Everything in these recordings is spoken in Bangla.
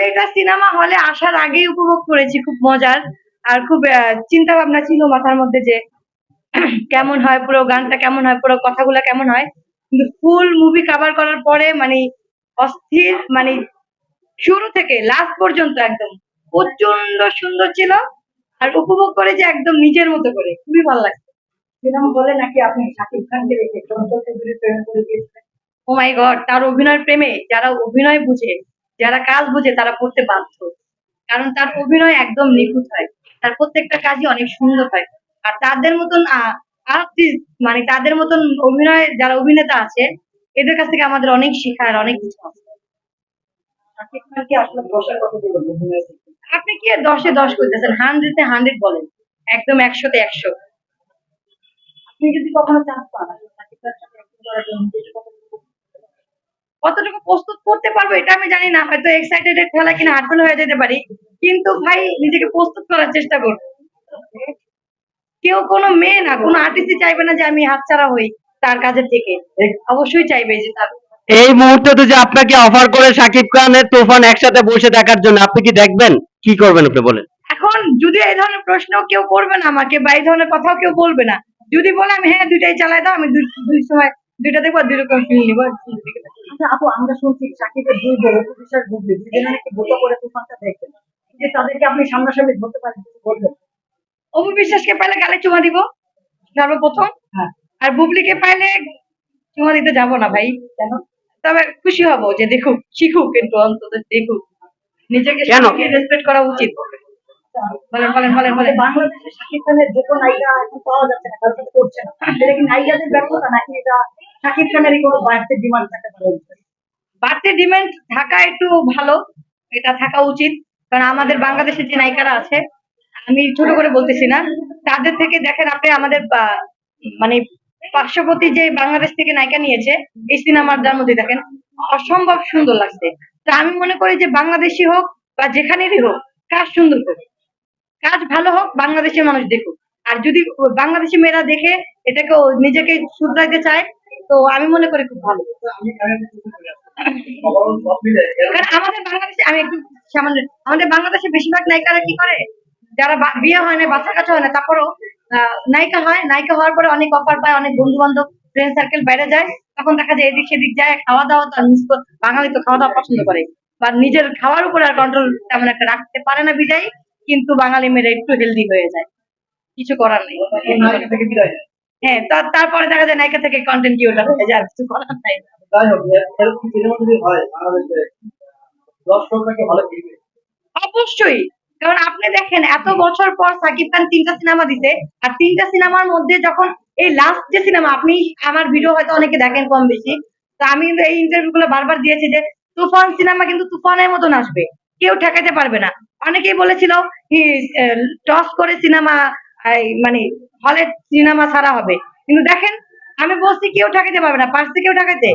আমি এটা সিনেমা হলে আসার আগেই উপভোগ করেছি, খুব মজার। আর খুব চিন্তা ভাবনা ছিল মাথার মধ্যে যে কেমন হয়, পুরো গানটা কেমন হয়, পুরো কথাগুলো কেমন হয়। কিন্তু ফুল মুভি কভার করার পরে মানে অস্থির, মানে শুরু থেকে লাস্ট পর্যন্ত একদম প্রচন্ড সুন্দর ছিল। আর উপভোগ করেছি একদম নিজের মতো করে, খুবই ভালো লাগছে। সিনেমা বলে নাকি আপনি শাকিব খানকে রেখে চঞ্চল চৌধুরীর প্রেমে পড়ে গিয়েছিলেন? ও মাই গড, তার অভিনয়ের প্রেমে যারা অভিনয় বুঝে, যারা কাজ বুঝে তারা পড়তে বাধ্য। কারণ তার অভিনয় একদম নিখুঁত হয়, তার প্রত্যেকটা কাজই অনেক সুন্দর হয়। আর তাদের মতন আর্টিস্ট, মানে তাদের মতন অভিনয় যারা অভিনেতা আছে, এদের কাছ থেকে আমাদের অনেক শেখার, অনেক কিছু আছে। শাকিব খানকে আসলে ১০-এর কত দিবেন অভিনয়ের ক্ষেত্রে? আপনি কি 10-এ 10 করতেছেন, 100-এ 100 বলেন, একদম 100-তে 100। আপনি যদি কখনো চান্স পান আসলে শাকিব খানের সাথে অ্যাক্টিং করার জন্য নিজেকে কতটুকু কতটুকু প্রস্তুত করতে পারবো এটা আমি জানি না, হয়তো এক্সাইটেড এর খেলা কিনা হার্টফুল হয়ে যেতে পারি। কিন্তু ভাই নিজেকে প্রস্তুত করার চেষ্টা করবো। কেউ কোনো মেয়ে না, কোনো আর্টিস্টই চাইবে না যে আমি হাতছাড়া হই তার কাজের থেকে। অবশ্যই চাইবে যে তার। এই মুহূর্তে যে আপনাকে অফার করে শাকিব খানের তুফান একসাথে বসে দেখার জন্য, আপনি কি দেখবেন? কি করবেন আপনি বলেন? এখন যদি এই ধরনের প্রশ্ন কেউ করবে না আমাকে, বা এই ধরনের কথাও কেউ বলবে না। যদি বলে আমি হ্যাঁ দুইটাই চালাই দাও, আমি দুই সময় দুইটা দেখবো, দুই রকম ফিল নিবো। আচ্ছা আপু, আমরা শুনছি শাকিবের ২ বউ অপু বিশ্বাস, বুবলি ২ জনে নাকি বোকা করে তুফানটা দেখবেন। যে তাদেরকে আপনি সামনাসামনি ধরতে পারেন, কিছু বলবেন? অপু বিশ্বাসকে পাইলে গালে চুমা দিব সর্বপ্রথম। হ্যাঁ। আর বুবলিকে পাইলে চুমা দিতে যাবো না ভাই। কেন? তবে খুশি হব যে দেখুক, শিখুক, কিন্তু অন্তত দেখুক। নিজেকে কেন? স্বামীকে রেসপেক্ট করা উচিত। বলেন বলেন বলেন আমাদের বলেন। বাংলাদেশে শাকিব খানের যোগ্য নায়িকা এখন পাওয়া যাচ্ছে না, কারোর সাথে করছে না। এটা কি নায়িকাদের ব্যর্থতা নাকি এটা শাকিব খানেরই কোনো বাড়তি ডিমান্ড থাকতে পারে? বাড়তি ডিমান্ড থাকা একটু ভালো, এটা থাকা উচিত। কারণ আমাদের বাংলাদেশের যে নায়িকারা আছে, আমি ছোট করে বলতেছি না, তাদের থেকে দেখেন আপনি আমাদের মানে পার্শ্ববর্তী যে বাংলাদেশ থেকে নায়িকা নিয়েছে এই সিনেমাটার মধ্যে দেখেন, অসম্ভব সুন্দর লাগছে। তা আমি মনে করি যে বাংলাদেশি হোক বা যেখানেরই হোক, কাজ সুন্দর হোক, কাজ ভালো হোক, বাংলাদেশের মানুষ দেখুক। আর যদি বাংলাদেশি মেয়েরা দেখে এটাকে নিজেকে শুধরাইতে চায়, তো আমি মনে করি খুব ভালো। কারণ আমাদের বাংলাদেশে আমি একটু সামান্য, আমাদের বাংলাদেশে বেশিরভাগ নায়িকারা কি করে, যারা বিয়ে হয় না, বাচ্চা কাচ্চা হয় না, তারপরও নায়িকা হয়, নায়িকা হওয়ার পরে অনেক অফার পায়, অনেক বন্ধু বান্ধব ফ্রেন্ড সার্কেল বাইরে যায়, তখন দেখা যায় এদিক সেদিক যায়, খাওয়া দাওয়া তো বাঙালি তো খাওয়া দাওয়া পছন্দ করে, বা নিজের খাওয়ার উপর আর কন্ট্রোল তেমন একটা রাখতে পারে না বিদায়, কিন্তু বাঙালি মেয়েরা একটু হেলদি হয়ে যায়, কিছু করার নেই। হ্যাঁ, তারপরে দেখা যায় নায়িকা থেকে কন্টেন্ট ক্রিয়েটর হয়ে যায়, আর কিছু করার নাই। যাই হোক, এরকম সিনেমা যদি হয় বাংলাদেশে, দর্শকরা কি হলে ফিরবে? অবশ্যই। কারণ আপনি দেখেন এত বছর পর সাকিব খান ৩টা সিনেমা দিছে, আর ৩টা সিনেমার মধ্যে যখন এই লাস্ট যে সিনেমা, আপনি আমার ভিডিও হয়তো অনেকে দেখেন কম বেশি, তো আমি কিন্তু এই ইন্টারভিউ গুলো বারবার দিয়েছি যে তুফান সিনেমা কিন্তু তুফানের মতন আসবে, কেউ ঠেকাতে পারবে না। অনেকেই বলেছিল টস করে সিনেমা, মানে হলে সিনেমা ছাড়া হবে, কিন্তু দেখেন আমি বলছি কেউ ঠেকাতে পারবে না, পারছে কেউ ঠেকাতে?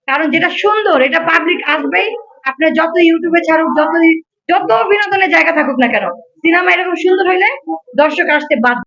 কারণ যেটা সুন্দর এটা পাবলিক আসবেই। আপনি যত ইউটিউবে ছাড়ুক, যত বিনোদনের জায়গা থাকুক না কেন, সিনেমা এরকম সুন্দর হইলে দর্শক আসতে বাধ্য।